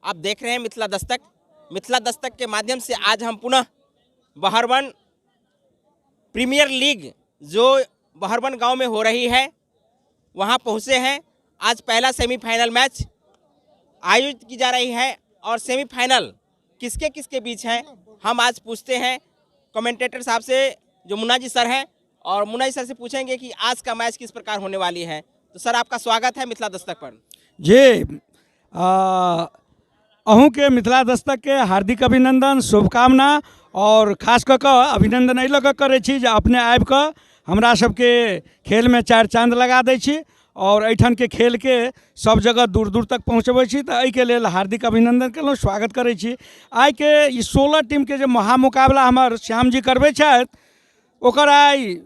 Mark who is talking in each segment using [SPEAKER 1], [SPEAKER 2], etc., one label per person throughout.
[SPEAKER 1] आप देख रहे हैं मिथिला दस्तक। मिथिला दस्तक के माध्यम से आज हम पुनः बहरवन प्रीमियर लीग जो बहरवन गांव में हो रही है वहां पहुंचे हैं। आज पहला सेमीफाइनल मैच आयोजित की जा रही है और सेमीफाइनल किसके किसके बीच है हम आज पूछते हैं कमेंटेटर साहब से जो मुन्ना जी सर हैं, और मुन्ना जी सर से पूछेंगे कि आज का मैच किस प्रकार होने वाली है। तो सर आपका स्वागत है मिथिला दस्तक पर।
[SPEAKER 2] जी अहूँ के मिथिला दस्तक के हार्दिक अभिनंदन शुभकामना और खास कऽ अभिनंदन एहि लऽ कऽ करै छी जे अपने आबि कऽ हमरा सबके खेल में चारि चाँद लगा दै छी और एहिठाम के खेल के सब जगह दूर दूर तक पहुँचबै छी। तऽ एहिके लेल हार्दिक अभिनंदन केलहुँ, स्वागत करै छी। आइ के ई 16 टीम के जे महामुकाबला हमर श्याम जी करबै छथि ओकर आइ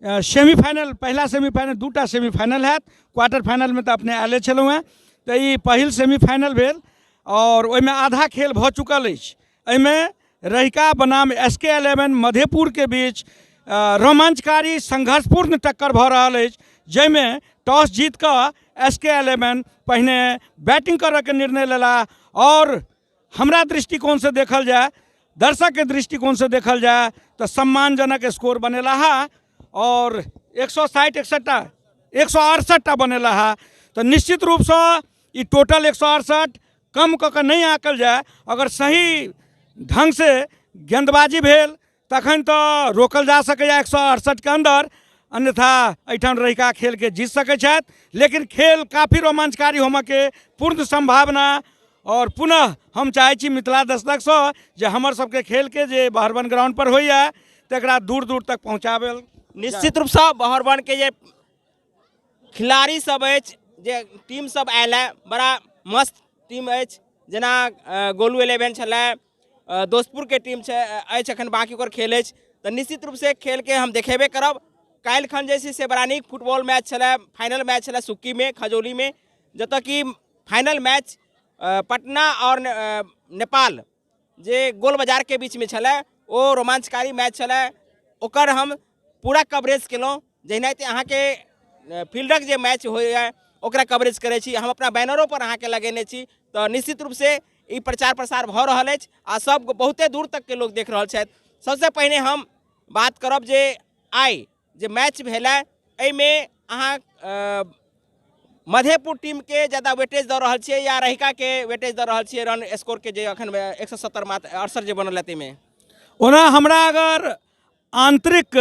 [SPEAKER 2] सेमीफाइनल, पहला सेमीफाइनल, दूटा सेमीफाइनल हैत। क्वार्टर फाइनल में तो अपने आएले छलहुँ हैं। तो ये पहिल सेमीफाइनल भेल और ओहिमे आधा खेल भऽ चुकल अछि। एहिमे रहिका बनाम SK11 मधेपुर के बीच रोमांचकारी संघर्षपूर्ण टक्कर भऽ रहल अछि, जाहिमे टॉस जीत कऽ SK11 पहिने बैटिंग करऽ के निर्णय लेला और हमरा दृष्टिकोण से देखल जाए, दर्शक के दृष्टिकोण से देखल जाए तो सम्मानजनक स्कोर बनेला है और 168 बनेला है। तो निश्चित रूप से ये टोटल 168 कम कऽ नहीं आँकल जाए। अगर सही ढंग से गेंदबाजी भेल तखन तो रोकल जा सकैए 168 के अंदर, अन्यथा एहिठाम रहिका खेल के जीत सकै छथि। लेकिन खेल काफ़ी रोमांचकारी होमऽ के पूर्ण संभावना और पुनः हम चाहै छी मिथिला दस्तक से जे हमर सबके खेल के जे बहरवन ग्राउंड पर होइए तकरा दूर दूर तक पहुँचाबे।
[SPEAKER 1] निश्चित रूप से बहरवन के जे खिलाड़ी सब अछि, जे टीम सब आयल है, बड़ा मस्त टीम अछि। जेना गोलू 11 छलै, दोस्तपुर के टीम अछि, अखन बाकी ओकर खेल अछि। तो निश्चित रूप से खेल के हम देखेबे करब। काल्हि खन जे से बड़ा नीक फुटबॉल मैच छलै, फाइनल मैच छलै सुक्की में, खजौली में, जतऽ कि फाइनल मैच पटना और नेपाल जे गोल बाजार के बीच में छलै, ओ रोमांचकारी मैच छलै। ओकर हम पूरा कवरेज केलहुँ। जहिनाते अहाँके फील्डक जे मैच होइए ओकरा कवरेज करै छी, हम अपना बैनरों पर अहाँके लगेने छी। तो निश्चित रूप से ई प्रचार प्रसार भऽ रहल अछि आ सब बहुते दूर तक के लोग देख रहल छथि। सबसे पहिने हम बात करब जे आइ जे मैच भेलै एहिमे अहाँ मधेपुर टीम के ज़्यादा वेटेज दऽ रहल छियै या रहिका के वेटेज दऽ रहल छियै रन स्कोर के जे अखन 170 जे बनल है ताहिमे?
[SPEAKER 2] ओना हमरा अगर आंतरिक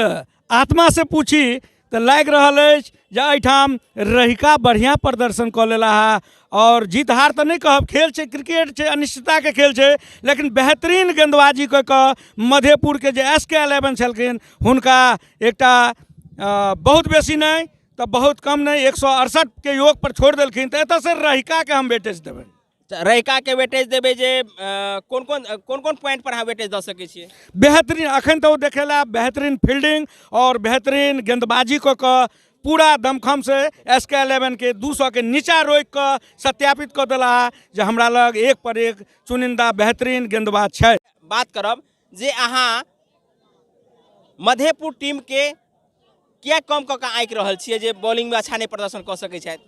[SPEAKER 2] आत्मा से पूछी तो लागि रहल अछि जे एहिठाम रहिका बढ़िया प्रदर्शन कऽ लेला है। और जीत हार तो नहीं कहब, खेल छै, क्रिकेट छै, अनिश्चितता के खेल छै, लेकिन बेहतरीन गेंदबाजी कऽ कऽ मधेपुर के जे SK11 छलखिन हुनका एकटा बहुत बेसी नहीं तो बहुत कम नहीं 168 के योग पर छोड़ देलखिन। तो एतऽ से रहिका के हम वेटेज देबै।
[SPEAKER 1] रहिका के वेटेज देबै जे कोन कोन पॉइंट पर अहाँ वेटेज दऽ सकै छियै?
[SPEAKER 2] बेहतरीन अखन तो देखेला बेहतरीन फील्डिंग और बेहतरीन गेंदबाजी कऽ कऽ पूरा दमखम से SK11 के 200 के नीचा रोक कऽ सत्यापित कऽ देला जे हमरा लग एक पर एक चुनिंदा बेहतरीन गेंदबाज छै।
[SPEAKER 1] बात करब जे अहाँ मधेपुर टीम के क्या कम कऽ कऽ आँकि रहल छियै जे बॉलिंग में अच्छा नहीं प्रदर्शन कऽ सकै छथि?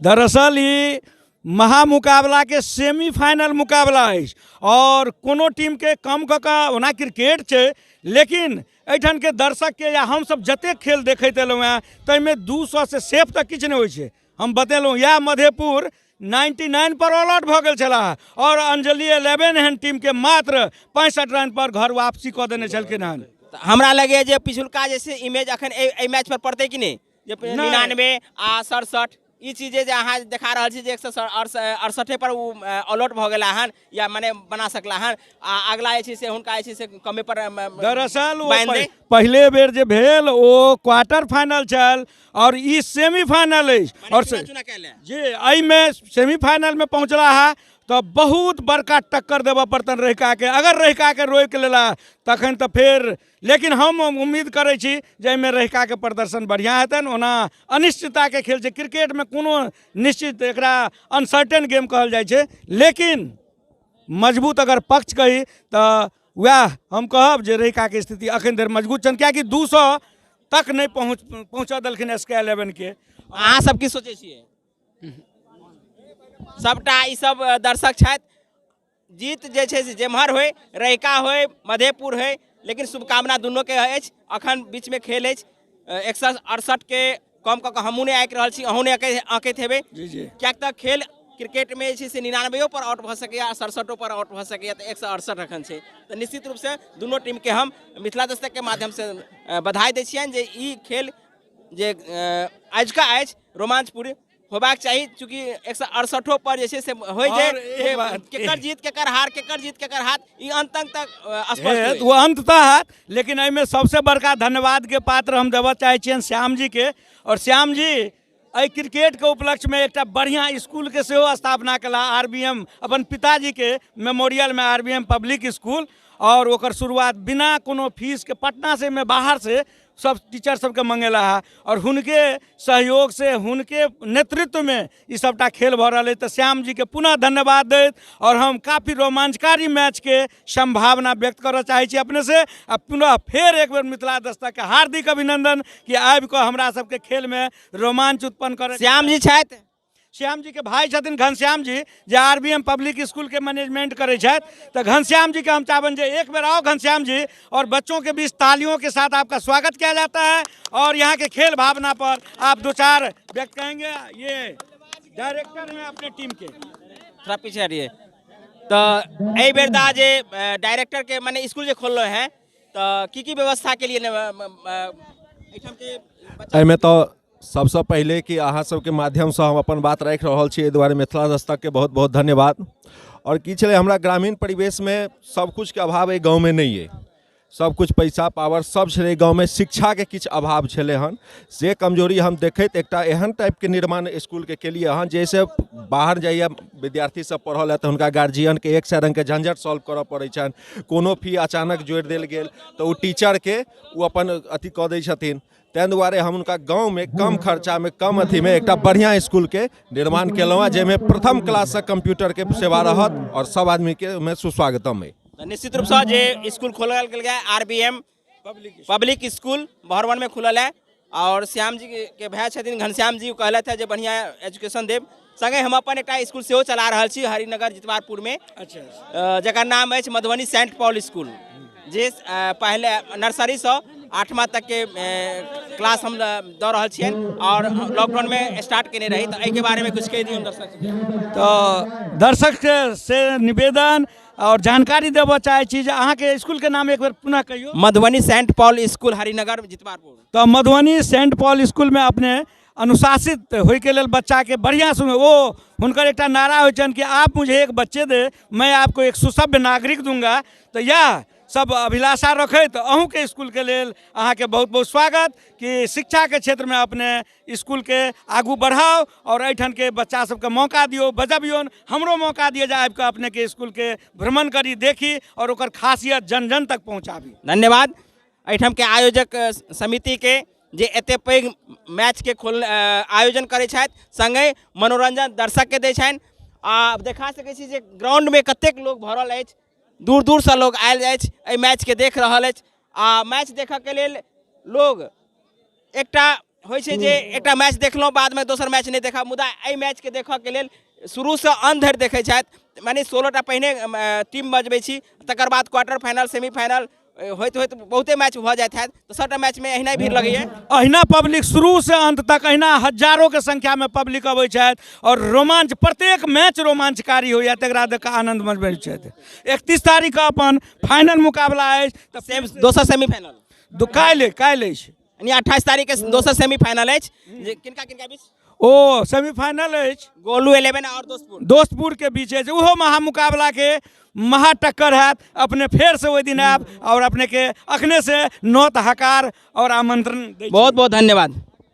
[SPEAKER 2] दरअसल ई महामुकाबला के सेमीफाइनल मुकाबला है और कोनो टीम के कम कऽ कऽ ओना क्रिकेट छै, लेकिन एहिठाम के दर्शक के या हम सब जते खेल देखैत एलहुँ हैं ताहिमे 200 से सेफ तक किछु नहीं होइ छै। हम बतेलहुँ या मधेपुर 99 पर ऑल आउट भऽ गेल छलाह और अंजलि 11 एहन टीम के मात्र 65 रन पर घर वापसी कऽ देने छलखिन हन।
[SPEAKER 1] हमरा लगे जे पिछुलका जैसे इमेज अखन एहि मैच पर पड़तै कि नहीं, जे 99 आ 67 ई चीजें जे अहाँ देखा रहल छी जे 168 पर ऑल आउट भऽ गेला हन या माने बना सकला हन आ अगला जे छै से हुनका जे छै से कमे पर
[SPEAKER 2] दरअसल पहले बेर जे भेल ओ क्वार्टर फाइनल छल और ई सेमीफाइनल अछि और जी एहि में सेमीफाइनल में पहुँचला है तो बहुत बड़का टक्कर देबऽ पड़तन रहिका के। अगर रहिका के रोक लेला तखन तो फिर, लेकिन हम उम्मीद करै छी जे एहिमे रहिका के प्रदर्शन बढ़िया हेतन। ओना अनिश्चितता के खेल छै, क्रिकेट में कोनो निश्चित एकरा अनसर्टेन गेम कहल जाइ छै, लेकिन मजबूत अगर पक्ष कही तो वह हम कहब जे रहिका के स्थिति अखन धरि मजबूत छन, कियाकि 200 तक नहीं पहुँचा देलखिन SK11 के।
[SPEAKER 1] अहाँ सब की सोचै छियै? सबटा ई सब दर्शक छथि जीत जे छै से जेम्हर होय, रहिका होय, मधेपुर होय, लेकिन शुभकामना दुनू के अछि। अखन बीच में खेल अछि 168 के कम कऽ के हमहूँ नहि आँकि रहल छी, अहूँ नहि आँकैत हेबै, किएक तऽ खेल क्रिकेट में जे छै से 99 पर आउट भऽ सकैए, 67 पर आउट भऽ सकैए, तऽ 168 एखन छै। तऽ निश्चित रूप से दुनू टीम के हम मिथिला दस्तक के माध्यम से बधाई दै छियनि जे ई खेल जे अजुका अछि रोमांचपूर्ण होबाक चाही, चूँकि 168 पर जे छै से होइ जे केकर जीत केकर हार, केकर जीत केकर हार, ई अंत तक स्पष्ट
[SPEAKER 2] वो अंत तक। लेकिन एहिमे सबसे बड़का धन्यवाद के पात्र हम देबऽ चाहै छियनि श्याम जी के। और श्याम जी एहि क्रिकेट के उपलक्ष्य में एक बढ़िया स्कूल के सेहो स्थापना कला, RBM अपन पिताजी के मेमोरियल में RBM पब्लिक स्कूल, और ओकर शुरुआत बिना कोनो फीस के पटना से में बाहर से सब टीचर सबके मंगेला है, और हुनके सहयोग से हुनके नेतृत्व में ये सबटा खेल भऽ रहल है। तो श्याम जी के पुनः धन्यवाद दैत और हम काफ़ी रोमांचकारी मैच के संभावना व्यक्त करऽ चाहै छी अपने से। आ पुनः फेर एक बेर मिथिला दस्तक के हार्दिक अभिनंदन कि आबि कऽ हमरा सबके खेल में रोमांच उत्पन्न कर।
[SPEAKER 1] श्याम जी छथि,
[SPEAKER 2] श्याम जी के भाई छथिन घनश्याम जी, जो RBM पब्लिक स्कूल के मैनेजमेंट करे छथि। तो घनश्याम जी के हम चाहबन जे एक बार आओ घनश्याम जी, और बच्चों के बीच तालियों के साथ आपका स्वागत किया जाता है, और यहाँ के खेल भावना पर आप दो चार व्यक्त कहेंगे। ये डायरेक्टर हैं अपने टीम के,
[SPEAKER 1] थोड़ा पीछे हटिए। तो एहि बेर दा जे डायरेक्टर के माने स्कूल जे खोललो है, तो की व्यवस्था के लिए
[SPEAKER 3] एहिमे तो सबसे पहले कि अहाँ सबके माध्यम से हम अपन बात रख रहल छी, एहि दुआरे मिथिला दस्तक के बहुत बहुत धन्यवाद। और की छलै, हमरा ग्रामीण परिवेश में सब कुछ के अभाव एहि गाँव में नहीं है, सब कुछ पैसा पावर सब छलै गाँव में, शिक्षा के किछु अभाव छलै हन, से कमजोरी हम देखैत एकटा एहन टाइप के निर्माण स्कूल के केलिए हन, जैसे बाहर जाइए विद्यार्थी सब पढ़ल है तो हुनका गार्जियन के एक सौ रंग के झंझट सॉल्व करऽ पड़ै छनि, कोनो फी अचानक जोड़ि देल गेल तो टीचर के वो अपन अथी कऽ दै छथिन। तैं दुआरे हम उनका गाँव में कम खर्चा में कम अथी में एक बढ़िया स्कूल के निर्माण केलहुँ हैं, जाहिमे प्रथम क्लास से कंप्यूटर के सेवा रहत और सब आदमी के में सुस्वागतम है।
[SPEAKER 1] निश्चित रूप से जे स्कूल खोलल गेल है RBM पब्लिक स्कूल बहरवन में खुलल है, और श्याम जी के भाई छथिन घनश्याम जी कहलथि है जे बढ़िया एजुकेशन देव। संगे हम अपन एक स्कूल सेहो चला रहल छी हरिनगर जितवारपुर में, जकर नाम अछि मधुबनी सेंट पॉल स्कूल, जे पहले नर्सरी से 8वां तक के क्लास हम दऽ रहल छियनि, और लॉकडाउन में स्टार्ट केने रही। तो एहि बारे में कुछ कह दियौ दर्शक।
[SPEAKER 2] तो दर्शक से निवेदन और जानकारी देबऽ चाहै छी जे अहाँ के स्कूल के नाम एक बार पुनः कहियो।
[SPEAKER 1] Madhubani saint Paul school Harinagar Jitwarpur.
[SPEAKER 2] तो मधुबनी सेंट पॉल स्कूल में अपने अनुशासित होय के लेल बच्चा के बढ़िया सुने, वो हुनकर एक नारा हो कि आप मुझे एक बच्चे दे, मैं आपको एक सुसभ्य नागरिक दूंगा। तो यह सब अभिलाषा रखे तो अहूँ के स्कूल के लेल अहाँ के बहुत बहुत स्वागत कि शिक्षा के क्षेत्र में अपने स्कूल के आगू बढ़ाओ, और एठन के बच्चा सबके मौका दियो, बजबियौन, हमरो मौका दिए जाए आबि अपने के स्कूल के भ्रमण करी, देखी और ओकर खासियत जन जन तक पहुँचाबी।
[SPEAKER 1] धन्यवाद एठम के आयोजक समिति के जे एते पैघ मैच के आयोजन करे छथि, संगे मनोरंजन दर्शक के दै छनि। आ देखा सकै छी जे ग्राउंड में कतेक लोग भरल अछि, दूर दूर से लोग आयल अछि एहि मैच के देख रहल अछि। आ मैच देखऽ के लेल लोग एकटा होइ छै जे एकटा मैच देखलहुँ बाद में दोसर मैच नहीं देखा, मुदा एहि मैच के देखऽ के लेल शुरू से अंत धरि देखै छथि। माने 16टा पहिने टीम बजबै छी, तकर बाद क्वार्टर फाइनल सेमीफाइनल होइत होइत बहुते मैच भऽ जाइत है, तो सबटा मैच में अहिना भीड़ लगैए।
[SPEAKER 2] अहिना पब्लिक शुरू से अंत तक अहिना हजारों के संख्या में पब्लिक अबै छथि, और रोमांच प्रत्येक मैच रोमांचकारी होइए, तकरा देख आनंद मनबै छथि। 31 तारीख के अपन फाइनल मुकाबला अछि,
[SPEAKER 1] दोसर सेमीफाइनल
[SPEAKER 2] काल्हि अछि,
[SPEAKER 1] यानी 28 तारीख के दोसर सेमीफाइनल अछि, किनका किनका बीच
[SPEAKER 2] ओ सेमीफाइनल अछि
[SPEAKER 1] गोलू 11 और
[SPEAKER 2] दोस्तपुर के बीच अछि। ओहो महामुकाबला के महा टक्कर है। अपने फेर से ओहि दिन आयब और अपने के अखने से नौत हकार और आमंत्रण।
[SPEAKER 1] बहुत बहुत धन्यवाद।